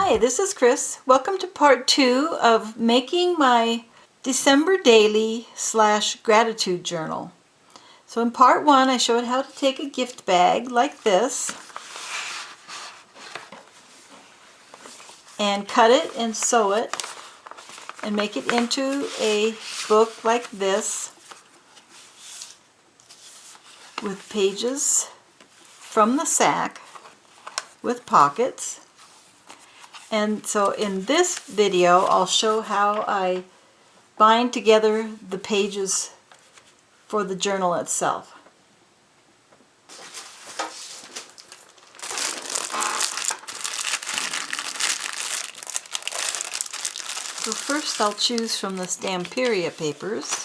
Hi, this is Chris. Welcome to part 2 of making my December daily / gratitude journal. So in part 1 I showed how to take a gift bag like this and cut it and sew it and make it into a book like this with pages from the sack with pockets. And so in this video I'll show how I bind together the pages for the journal itself. So first I'll choose from the Stamperia papers.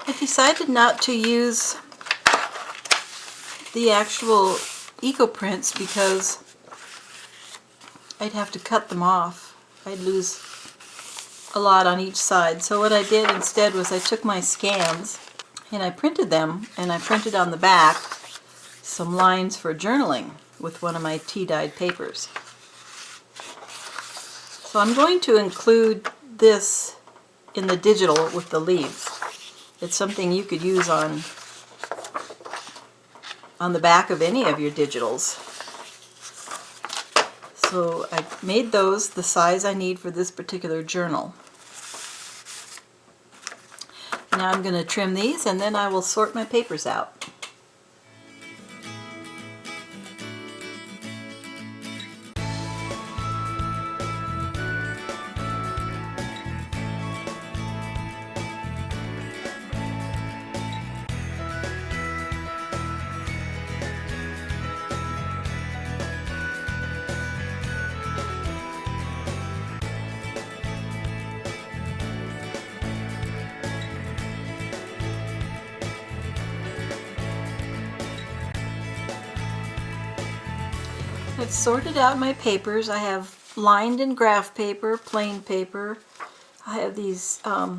I decided not to use the actual eco prints because I'd have to cut them off. I'd lose a lot on each side. So what I did instead was I took my scans and I printed them, and I printed on the back some lines for journaling with one of my tea-dyed papers. So I'm going to include this in the digital with the leaves. It's something you could use on the back of any of your digitals. So I made those the size I need for this particular journal. Now I'm going to trim these and then I will sort my papers out. I've sorted out my papers. I have lined and graph paper, plain paper. I have these, I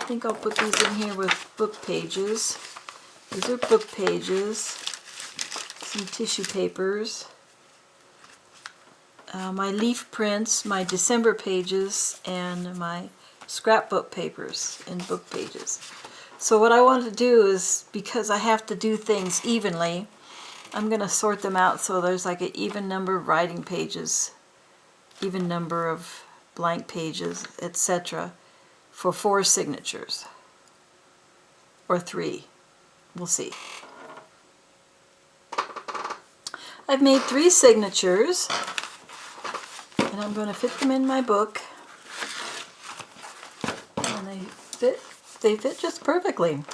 think I'll put these in here with book pages. These are book pages, some tissue papers, my leaf prints, my December pages, and my scrapbook papers and book pages. So what I want to do is, because I have to do things evenly, I'm going to sort them out so there's like an even number of writing pages, even number of blank pages, etc. for 4 signatures. Or 3. We'll see. I've made 3 signatures and I'm going to fit them in my book. And they fit just perfectly.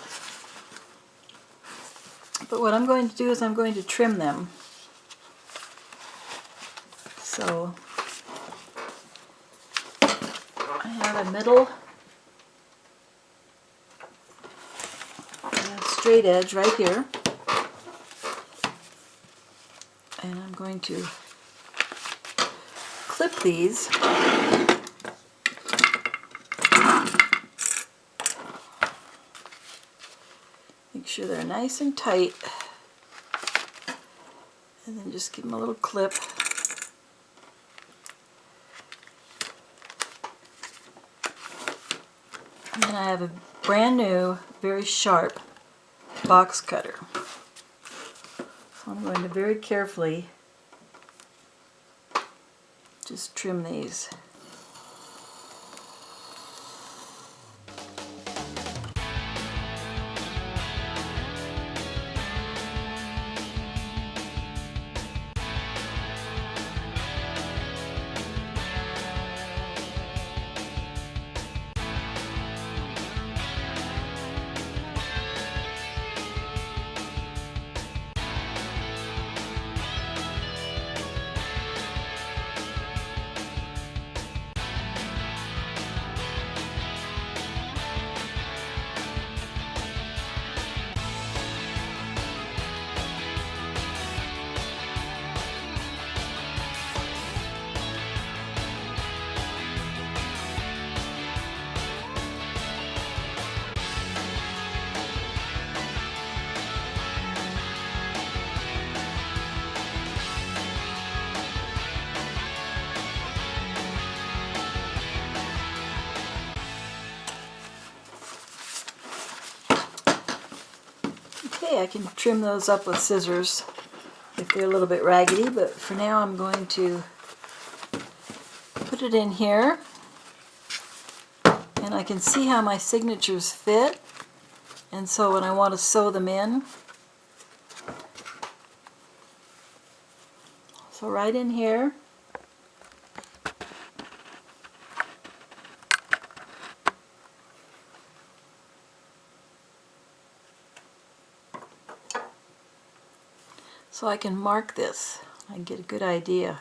But what I'm going to do is I'm going to trim them. So I have a middle straight edge right here. And I'm going to clip these. Make sure they're nice and tight, and then just give them a little clip. And then I have a brand new, very sharp box cutter. So I'm going to very carefully just trim these. I can trim those up with scissors if they're a little bit raggedy, but for now I'm going to put it in here, and I can see how my signatures fit, and so when I want to sew them in, so right in here. So I can mark this. I can get a good idea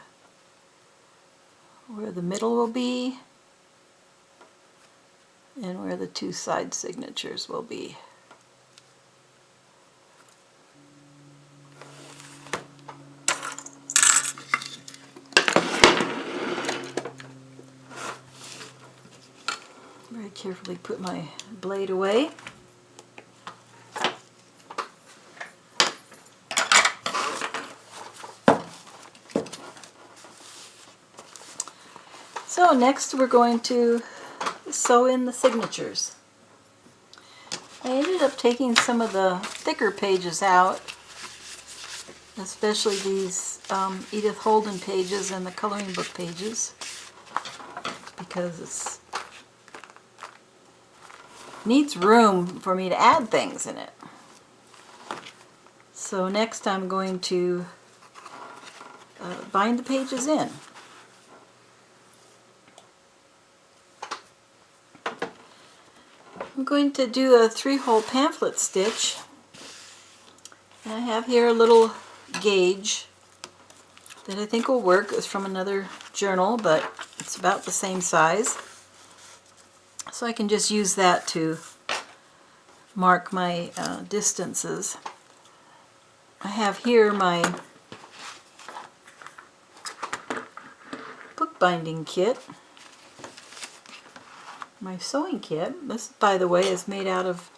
where the middle will be and where the two side signatures will be. Very carefully put my blade away. So next we're going to sew in the signatures. I ended up taking some of the thicker pages out, especially these Edith Holden pages and the coloring book pages, because it needs room for me to add things in it. So next I'm going to bind the pages in. I'm going to do a 3-hole pamphlet stitch. And I have here a little gauge that I think will work. It's from another journal, but it's about the same size. So I can just use that to mark my distances. I have here my bookbinding kit. My sewing kit. This, by the way, is made out of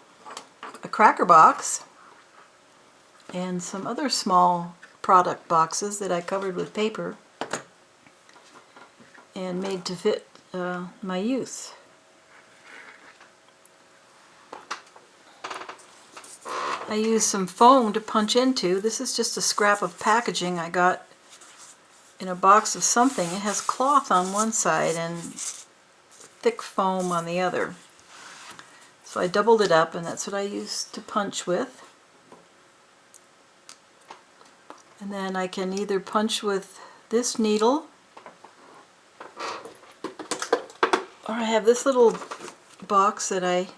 a cracker box and some other small product boxes that I covered with paper and made to fit my use. I used some foam to punch into. This is just a scrap of packaging I got in a box of something. It has cloth on one side and thick foam on the other. So I doubled it up, and that's what I used to punch with. And then I can either punch with this needle, or I have this little box that I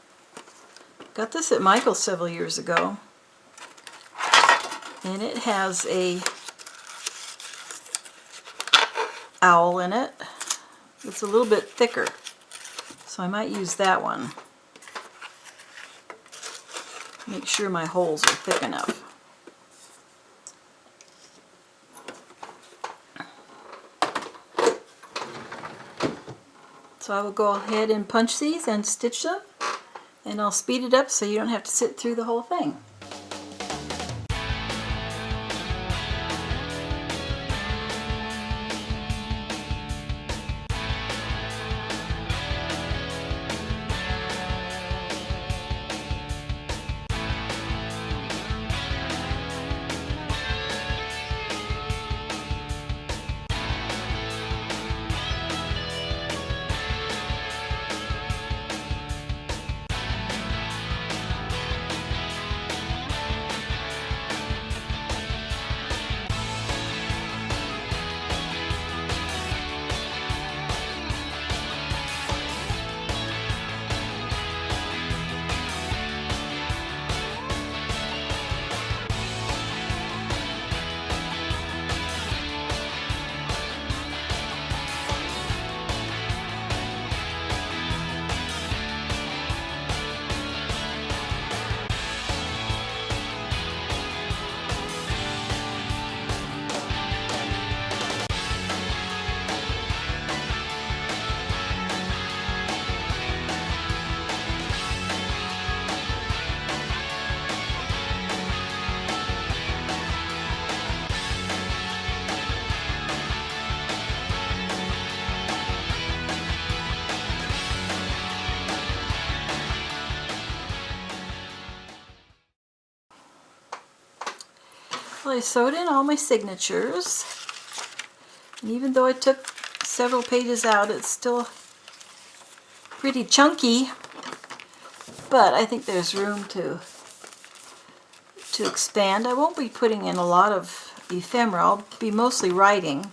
got this at Michael's several years ago, and it has a owl in it. It's a little bit thicker, so I might use that one. Make sure my holes are thick enough. So I will go ahead and punch these and stitch them, and I'll speed it up so you don't have to sit through the whole thing. I sewed in all my signatures. And even though I took several pages out, it's still pretty chunky. But I think there's room to expand. I won't be putting in a lot of ephemera. I'll be mostly writing.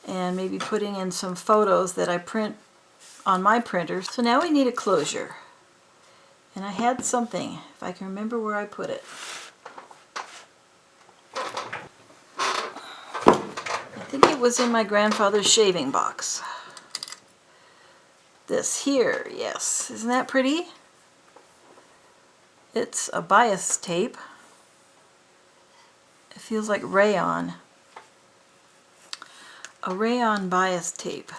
And maybe putting in some photos that I print on my printer. So now we need a closure. And I had something, if I can remember where I put it. I think it was in my grandfather's shaving box. This here, yes. Isn't that pretty? It's a bias tape. It feels like rayon. A rayon bias tape.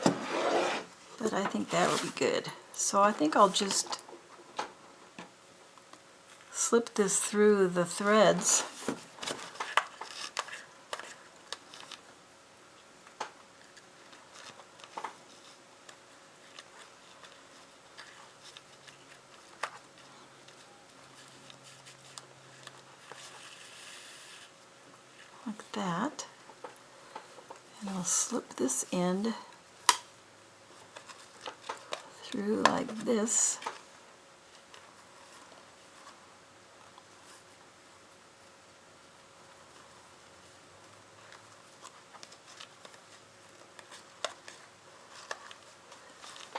But I think that would be good. So I think I'll just slip this through the threads. Like that. And I'll slip this end through like this.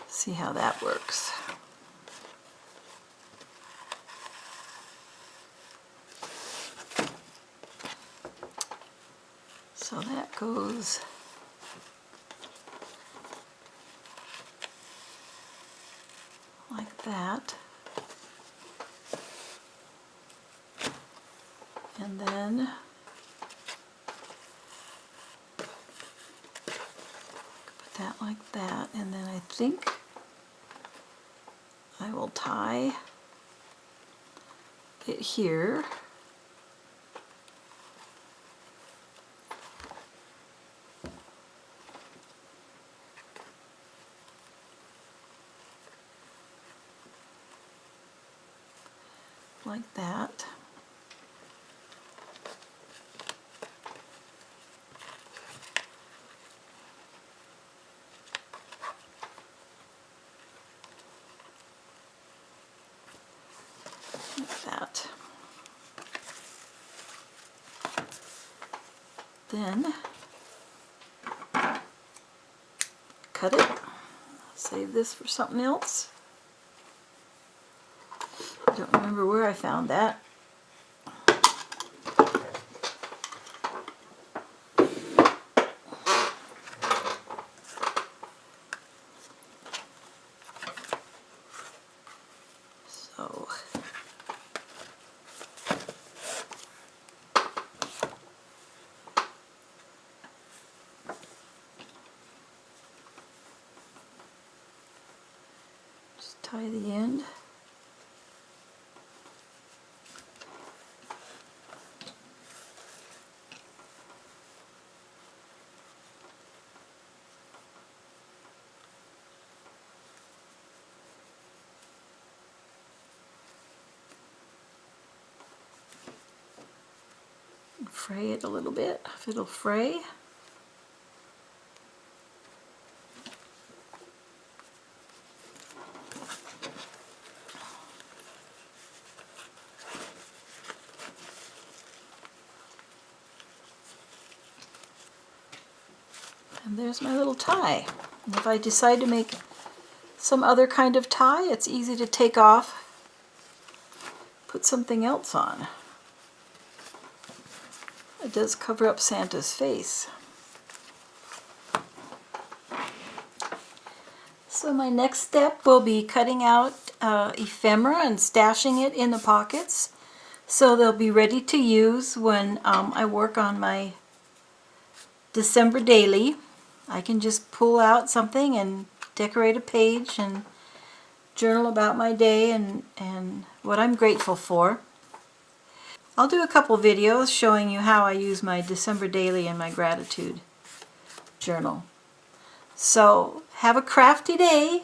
See how that works. So that goes like that. And then put that like that. And then I think I will tie it here. Like that. Like that. Then cut it. Save this for something else. I don't remember where I found that. So just tie the end. Fray it a little bit, if it'll fray. And there's my little tie. And if I decide to make some other kind of tie, it's easy to take off, put something else on. It does cover up Santa's face. So my next step will be cutting out ephemera and stashing it in the pockets so they'll be ready to use when I work on my December daily. I can just pull out something and decorate a page and journal about my day and what I'm grateful for. I'll do a couple videos showing you how I use my December daily and my gratitude journal. So have a crafty day.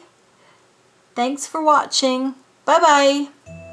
Thanks for watching. Bye-bye.